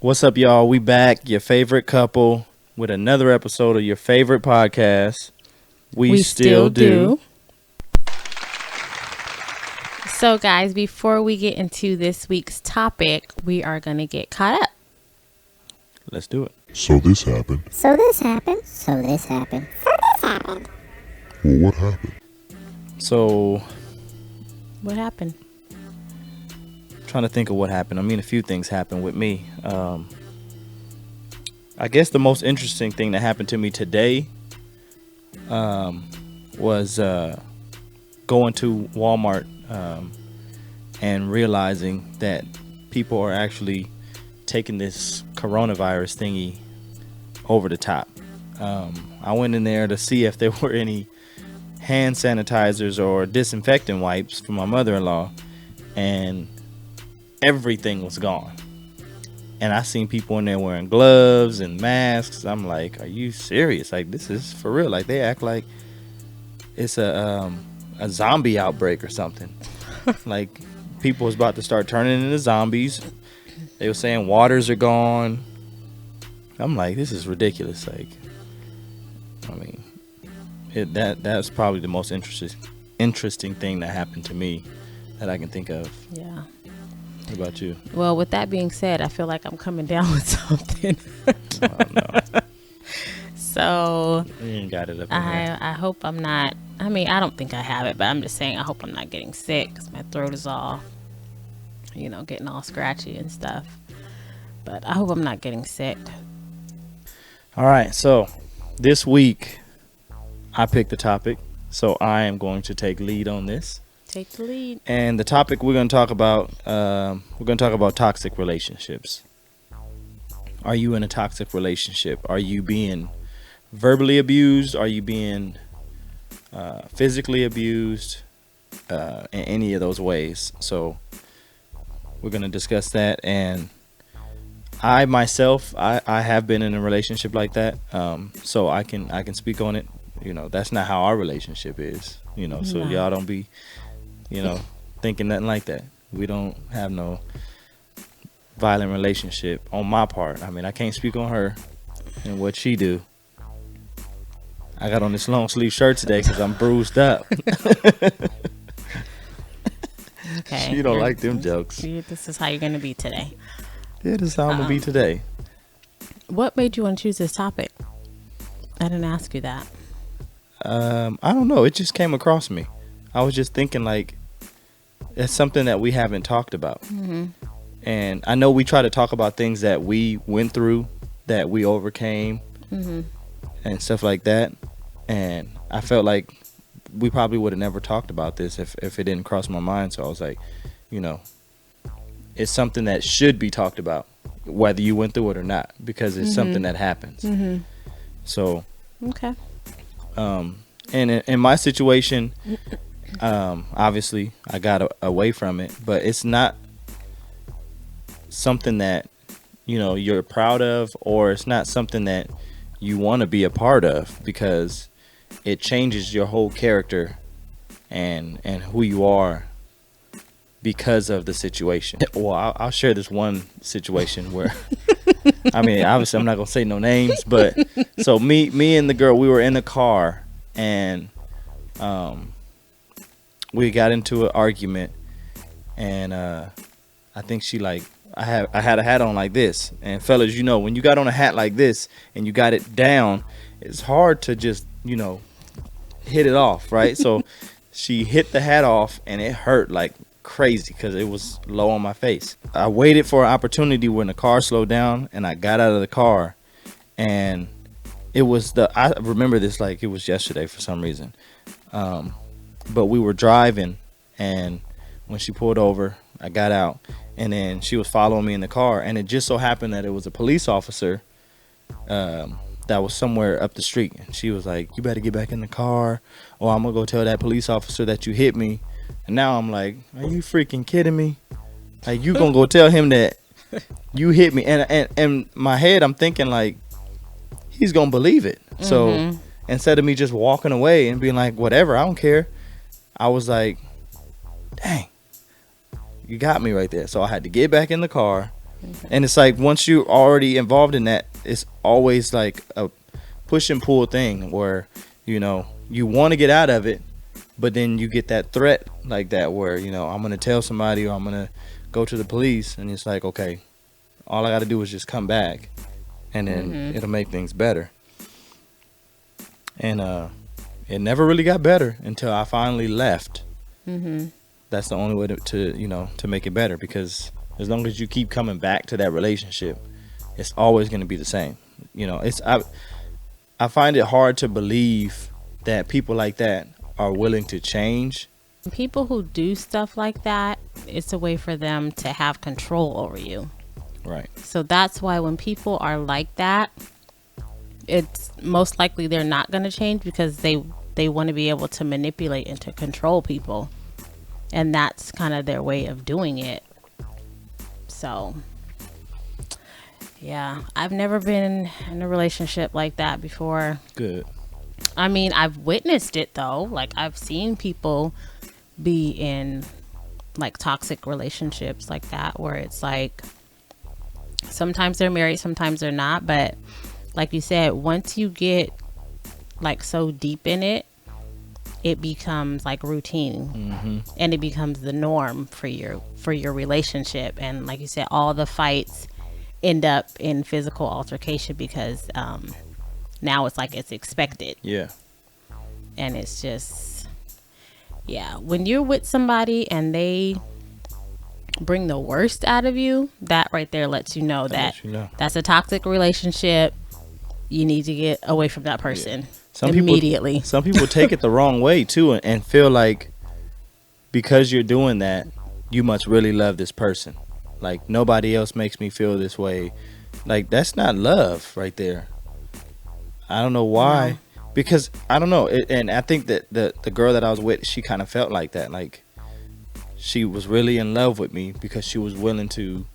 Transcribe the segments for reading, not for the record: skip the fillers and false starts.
What's up, y'all? We back, your favorite couple, with another episode of your favorite podcast. We still do. So, guys, before we get into this week's topic, we are going to get caught up. Let's do it. So this happened. So this happened. So this happened. So this happened. Well, what happened? So, What happened? trying to think of what happened. I mean, a few things happened with me. I guess the most interesting thing that happened to me today was going to Walmart and realizing that people are actually taking this coronavirus thingy over the top. I went in there to see if there were any hand sanitizers or disinfectant wipes for my mother-in-law, and everything was gone. And I seen people in there wearing gloves and masks. I'm like, are you serious? Like, this is for real. Like, they act like it's a zombie outbreak or something. Like, people was about to start turning into zombies. They were saying waters are gone. I'm like, this is ridiculous. Like, I mean, that's probably the most interesting thing that happened to me that I can think of. Yeah. What about you? Well, with that being said, I feel like I'm coming down with something. Oh, no. So, You ain't got it up in here. I hope I'm not. I mean, I don't think I have it, but I'm just saying I hope I'm not getting sick because my throat is all, getting all scratchy and stuff. But I hope I'm not getting sick. All right, so this week I picked the topic, so I am going to take lead on this. Take the lead. And the topic we're going to talk about, toxic relationships. Are you in a toxic relationship? Are you being verbally abused? Are you being physically abused? In any of those ways. So we're going to discuss that. And I myself, I have been in a relationship like that. So I can speak on it. That's not how our relationship is. So No. y'all don't be, thinking nothing like that. We don't have no violent relationship on my part. I mean, I can't speak on her and what she do. I got on this long sleeve shirt today because I'm bruised up. Okay. She don't like them jokes. This is how you're going to be today. Yeah, this is how I'm gonna be today. What made you want to choose this topic? I didn't ask you that. I don't know. It just came across me. I was just thinking like it's something that we haven't talked about. Mm-hmm. And I know we try to talk about things that we went through, that we overcame, Mm-hmm. and stuff like that. And I felt like we probably would have never talked about this if it didn't cross my mind. So I was like, it's something that should be talked about, whether you went through it or not, because it's something that happens. Mm-hmm. So, Okay. and in my situation, obviously I got away from it, but it's not something that, you're proud of, or it's not something that you want to be a part of, because it changes your whole character and who you are because of the situation. Well, I'll share this one situation where, I mean, obviously I'm not going to say no names, but so me and the girl, we were in the car, and we got into an argument, and I think she I had a hat on like this, and fellas, when you got on a hat like this and you got it down, it's hard to just, hit it off, right? So she hit the hat off, and it hurt like crazy because it was low on my face. I waited for an opportunity when the car slowed down, and I got out of the car, and it was I remember this like it was yesterday for some reason. But we were driving, and when she pulled over, I got out, and then she was following me in the car, and it just so happened that it was a police officer that was somewhere up the street, and she was like, "You better get back in the car, or I'm gonna go tell that police officer that you hit me." And now I'm like, are you freaking kidding me? Like, you gonna go tell him that you hit me? And in my head, I'm thinking like, he's gonna believe it. Mm-hmm. So instead of me just walking away and being like, whatever, I don't care, I was like, dang, you got me right there. So I had to get back in the car, And it's like once you're already involved in that, it's always like a push and pull thing where, you want to get out of it, but then you get that threat like that where, I'm going to tell somebody or I'm going to go to the police, and it's like, okay, all I got to do is just come back, and then it'll make things better. And it never really got better until I finally left. That's the only way to make it better, because as long as you keep coming back to that relationship, it's always going to be the same. I find it hard to believe that people like that are willing to change. People who do stuff like that, it's a way for them to have control over you. Right. So that's why when people are like that, it's most likely they're not going to change, because they want to be able to manipulate and to control people. And that's kind of their way of doing it. So, yeah, I've never been in a relationship like that before. Good. I mean, I've witnessed it though. Like, I've seen people be in like toxic relationships like that, where it's like sometimes they're married, sometimes they're not. But like you said, once you get like so deep in it, it becomes like routine, and it becomes the norm for your relationship. And like you said, all the fights end up in physical altercation, because now it's like it's expected. Yeah. And it's just, yeah, when you're with somebody and they bring the worst out of you, that right there lets you know that's a toxic relationship. You need to get away from that person. Immediately. Some people take it the wrong way too, and feel like because you're doing that, you must really love this person. Like, nobody else makes me feel this way. Like, that's not love right there. I don't know why. No. Because I don't know, and I think that the girl that I was with, she kind of felt like that. Like, she was really in love with me because she was willing to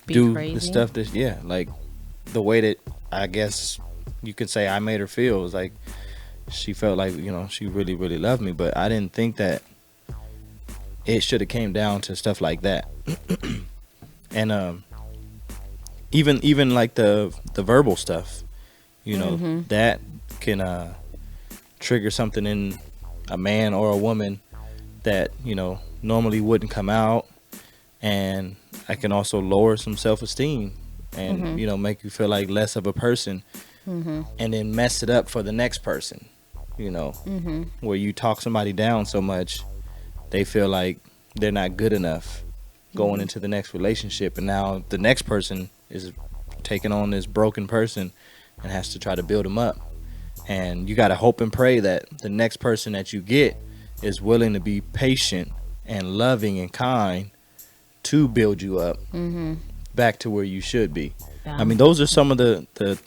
do crazy. The stuff that, like the way that I guess you could say I made her feel. It was like she felt like, she really, really loved me. But I didn't think that it should have came down to stuff like that. And even like the verbal stuff, that can trigger something in a man or a woman that normally wouldn't come out, and I can also lower some self-esteem and make you feel like less of a person, and then mess it up for the next person, where you talk somebody down so much they feel like they're not good enough going into the next relationship, and now the next person is taking on this broken person and has to try to build them up. And you got to hope and pray that the next person that you get is willing to be patient and loving and kind to build you up back to where you should be. Yeah. I mean, those are some of the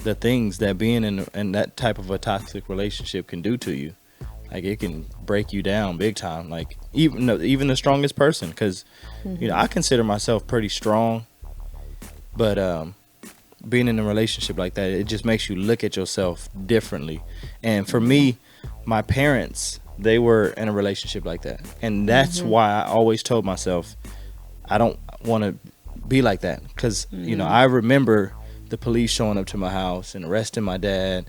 things that being in that type of a toxic relationship can do to you. Like, it can break you down big time. Like, even the strongest person, because I consider myself pretty strong, but being in a relationship like that, it just makes you look at yourself differently. And for me, my parents, they were in a relationship like that, and that's why I always told myself I don't want to be like that, because I remember the police showing up to my house and arresting my dad,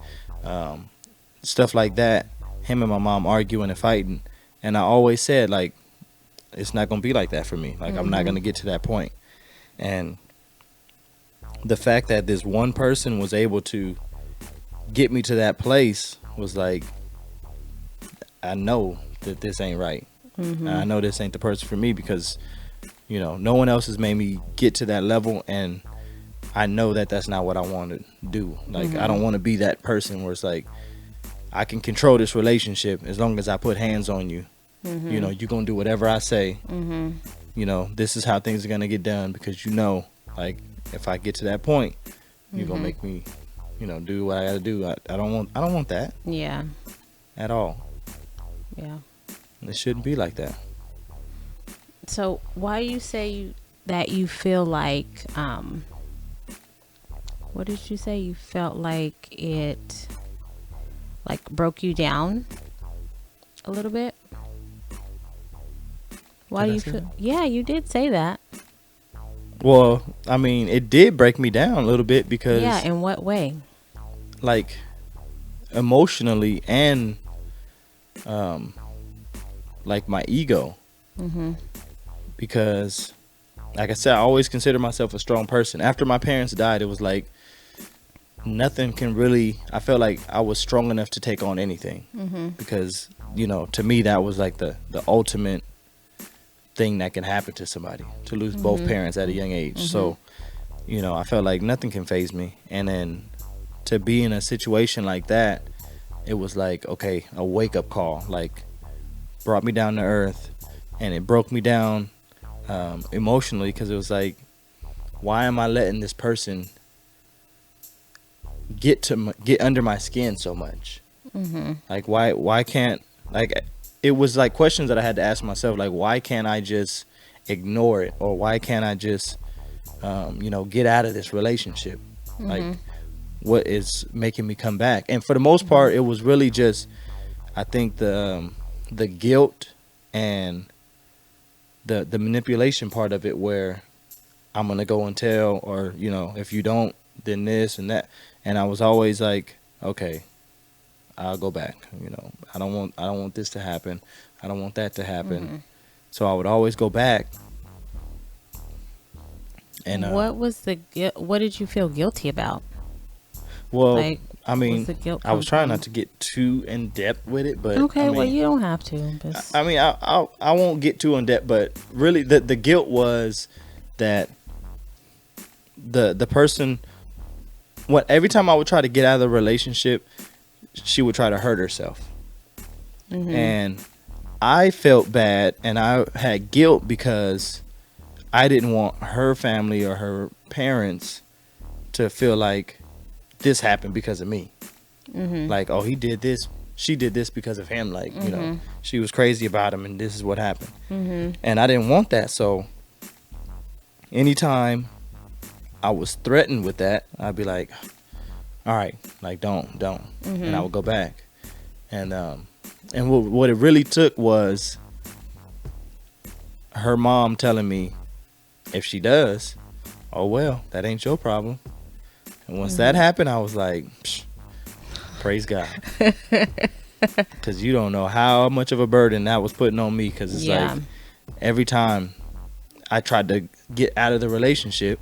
stuff like that, him and my mom arguing and fighting, and I always said, like, it's not gonna be like that for me. Like, I'm not gonna get to that point. And the fact that this one person was able to get me to that place was like, I know that this ain't right. I know this ain't the person for me, because no one else has made me get to that level, and I know that that's not what I want to do. Like, I don't want to be that person where it's like, I can control this relationship as long as I put hands on you. You're gonna do whatever I say. This is how things are gonna get done, because like, if I get to that point, you're gonna make me do what I gotta do. I don't want that. Yeah. At all. Yeah. It shouldn't be like that. So why you say that you feel like what did you say? You felt like it like broke you down a little bit? Why do you feel? Yeah, you did say that. Well, I mean, it did break me down a little bit because, Yeah, in what way? like, emotionally and, um, like my ego. Because, like I said, I always consider myself a strong person. After my parents died, it was like nothing can really. I felt like I was strong enough to take on anything. Because, to me, that was like the ultimate thing that can happen to somebody, to lose both parents at a young age. So, I felt like nothing can phase me. And then to be in a situation like that, it was like, okay, a wake up call, like brought me down to earth, and it broke me down emotionally, because it was like, why am I letting this person get under my skin so much? Like, why can't, like, it was like questions that I had to ask myself, like, why can't I just ignore it, or why can't I just get out of this relationship? Like, what is making me come back? And for the most part, it was really just, I think, the guilt and the manipulation part of it, where I'm gonna go and tell, or if you don't, then this and that. And I was always like, okay, I'll go back. I don't want this to happen. I don't want that to happen. So I would always go back. And What did you feel guilty about? well, Like, I mean, what's the guilt I was come trying from? not to get too in depth with it, but Okay, I well, mean, you don't have to. But I mean, I won't get too in depth, but really, the guilt was that the person, every time I would try to get out of the relationship, she would try to hurt herself. And I felt bad, and I had guilt because I didn't want her family or her parents to feel like this happened because of me. Like, oh, he did this, she did this because of him. Like, she was crazy about him, and this is what happened. And I didn't want that. So anytime I was threatened with that, I'd be like, all right, like, don't. And I would go back. And what it really took was her mom telling me, if she does, oh well, that ain't your problem. And once that happened, I was like, psh, praise God. Because you don't know how much of a burden that was putting on me. Because it's like, every time I tried to get out of the relationship,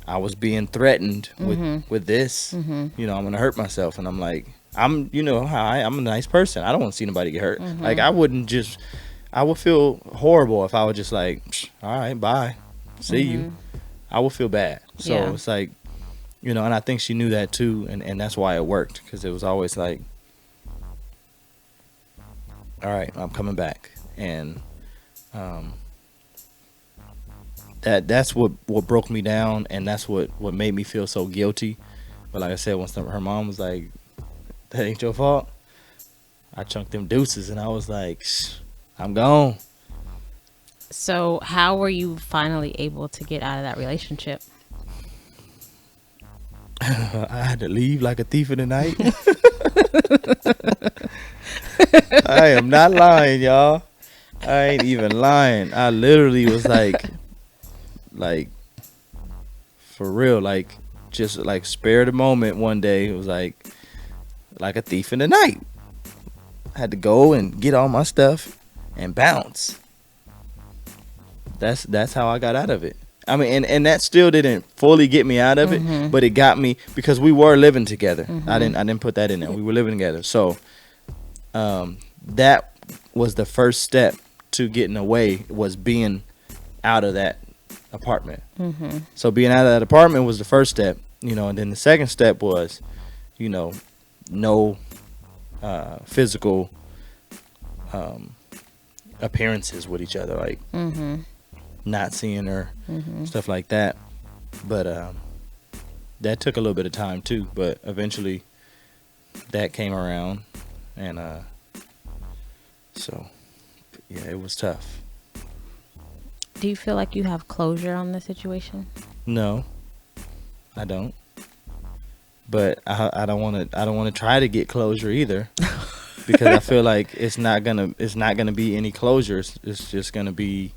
I was being threatened with this. I'm going to hurt myself. And I'm like, I'm a nice person. I don't want to see nobody get hurt. Like, I would feel horrible if I was just like, all right, bye, see you. I would feel bad. So it's like, and I think she knew that too. And that's why it worked. Because it was always like, all right, I'm coming back. And that's what broke me down. And that's what made me feel so guilty. But like I said, once her mom was like, that ain't your fault, I chunked them deuces, and I was like, I'm gone. so how were you finally able to get out of that relationship? I had to leave like a thief in the night. I am not lying, y'all. I ain't even lying. I literally was like for real, like, just like spare the moment. One day it was like a thief in the night. I had to go and get all my stuff and bounce. That's how I got out of it. I mean, and that still didn't fully get me out of it, but it got me, because we were living together. I didn't put that in there. We were living together. So that was the first step to getting away, was being out of that apartment. So being out of that apartment was the first step, and then the second step was, no physical appearances with each other, like not seeing her, stuff like that. But that took a little bit of time too, but eventually that came around. And so yeah, it was tough. Do you feel like you have closure on the situation? No, I don't. But I don't want to try to get closure either, because I feel like it's not gonna be any closure. It's just gonna be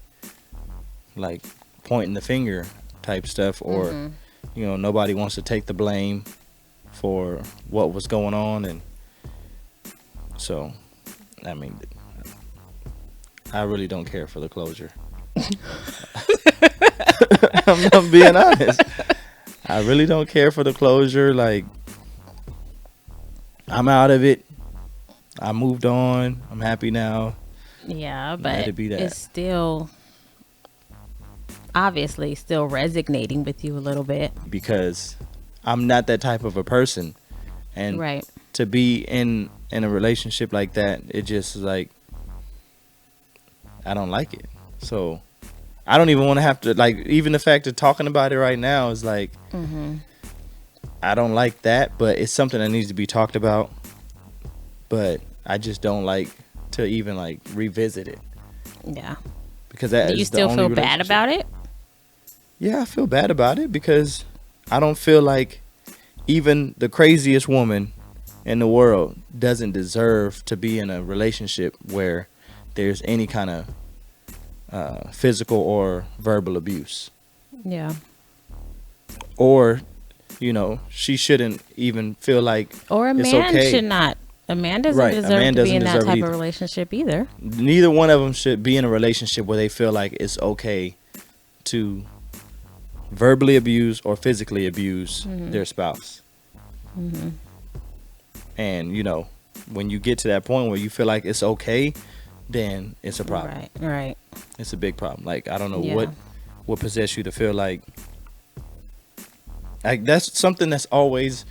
like pointing the finger type stuff, or you know, nobody wants to take the blame for what was going on. And so, I mean, I really don't care for the closure. I'm being honest. I really don't care for the closure. Like, I'm out of it. I moved on. I'm happy now. Yeah, Let but it be that. it's still obviously still resonating with you a little bit. Because I'm not that type of a person. And Right. to be in a relationship like that, it just is like, I don't like it. So I don't even want to have to, like, even the fact of talking about it right now is like, I don't like that, but it's something that needs to be talked about. But I just don't like to even like revisit it, Yeah. because that Do is you the still only feel bad relationship. about it? Yeah, I feel bad about it because I don't feel like even the craziest woman in the world doesn't deserve to be in a relationship where there's any kind of physical or verbal abuse. Yeah. Or, you know, she shouldn't even feel like Or a it's man okay. should not. A man doesn't Right, a deserve man to be doesn't in that deserve it type either. of relationship either. Neither one of them should be in a relationship where they feel like it's okay to verbally abuse or physically abuse their spouse. And, you know, when you get to that point where you feel like it's okay, then it's a problem. Right. Right. It's a big problem. Like, I don't know Yeah. what possessed you to feel like that's something that's always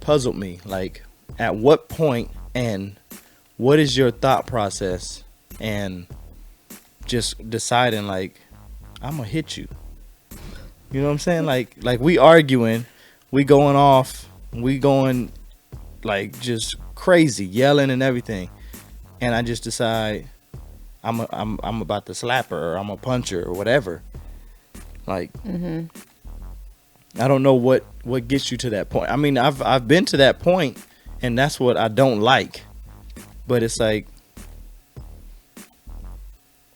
puzzled me. Like, at what point and what is your thought process and just deciding like, I'm gonna hit you. You know what I'm saying? Like we arguing, we going off, we going like just crazy, yelling and everything, and I just decide I'm about to slap her or I'm a punch her or whatever. Like, I don't know what gets you to that point. I mean, I've been to that point, and that's what I don't like. But it's like,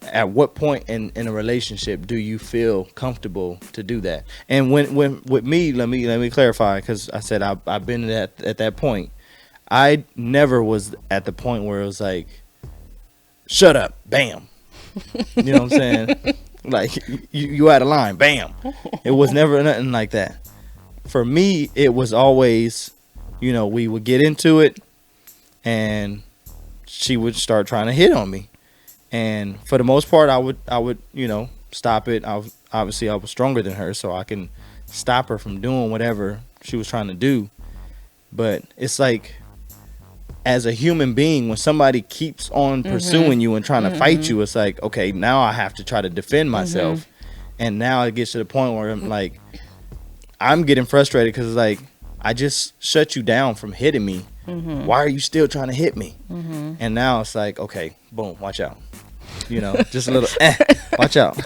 at what point in a relationship do you feel comfortable to do that? And when with me, let me clarify, because I said I've been at that point. I never was at the point where it was like, shut up, bam. You know what I'm saying? Like, you out of line, bam. It was never nothing like that. For me, it was always, you know, we would get into it, and she would start trying to hit on me. And for the most part, I would, you know, stop it. Obviously I was stronger than her, so I can stop her from doing whatever she was trying to do. But it's like, as a human being, when somebody keeps on pursuing you and trying to fight you, it's like, okay, now I have to try to defend myself. And now it gets to the point where I'm like, I'm getting frustrated because it's like, I just shut you down from hitting me. Why are you still trying to hit me? And now it's like, okay, boom, watch out. You know, just a little, watch out.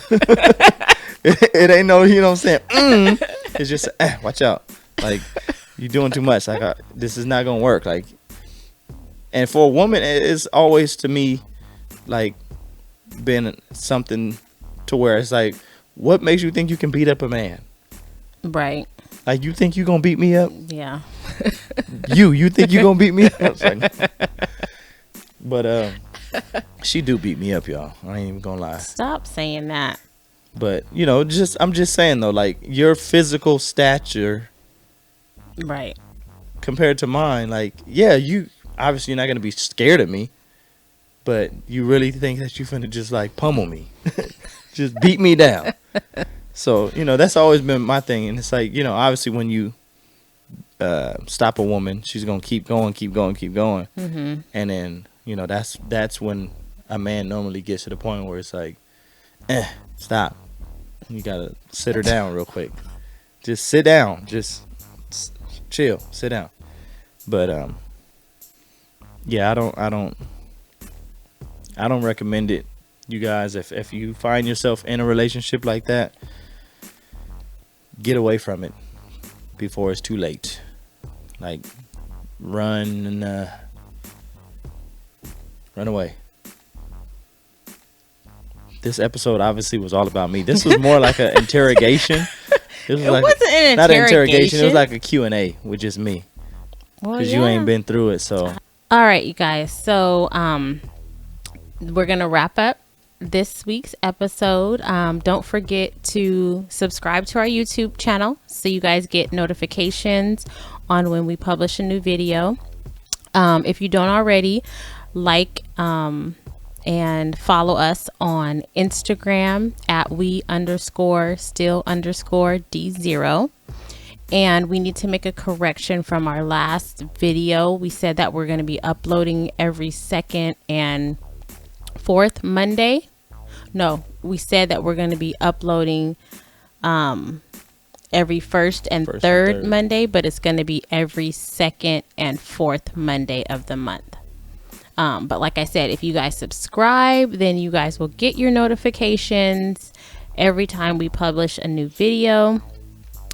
It ain't no, you know what I'm saying? It's just, watch out. Like, you're doing too much. Like, this is not going to work. Like, and for a woman, it's always, to me, like, been something to where it's like, what makes you think you can beat up a man? Right. Like, you think you gonna beat me up? Yeah. You think you gonna beat me up? It's like, but she do beat me up, y'all. I ain't even gonna lie. Stop saying that. But, you know, I'm just saying though, like, your physical stature Right. compared to mine, like, yeah, you obviously you're not gonna be scared of me, but you really think that you finna just like pummel me, just beat me down. So, you know, that's always been my thing. And it's like, you know, obviously when you stop a woman, she's gonna keep going. And then, you know, that's when a man normally gets to the point where it's like, stop. You gotta sit her down real quick. Just sit down. Just chill. Sit down. But yeah, I don't recommend it. You guys, if you find yourself in a relationship like that, get away from it before it's too late. Like, run away. This episode obviously was all about me. This was more like an interrogation It was It like wasn't an not an interrogation. interrogation. It was like a Q&A with just me Well, because you ain't been through it. So All right, you guys. So we're gonna wrap up this week's episode. Don't forget to subscribe to our YouTube channel so you guys get notifications on when we publish a new video. If you don't already, like and follow us on Instagram at we_still_D0. And we need to make a correction from our last video. We said that we're going to be uploading every second and fourth Monday. No, we said that we're going to be uploading every first and third Monday, but it's going to be every second and fourth Monday of the month. But like I said, if you guys subscribe, then you guys will get your notifications every time we publish a new video.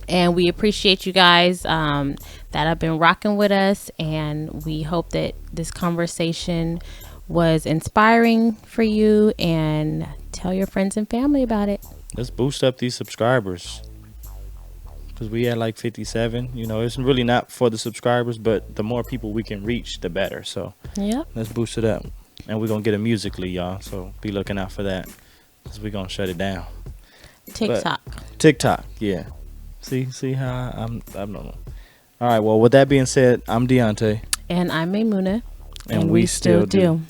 And we appreciate you guys that have been rocking with us. And we hope that this conversation was inspiring for you. And tell your friends and family about it. let's boost up these subscribers because we had like 57. You know, it's really not for the subscribers, but the more people we can reach, the better. So Yep. let's boost it up. And we're going to get a Musical.ly, y'all. So be looking out for that because we're going to shut it down. TikTok, yeah. See how I don't know. All right, well, with that being said, I'm Deont'e. And I'm Maymuna. And we still do.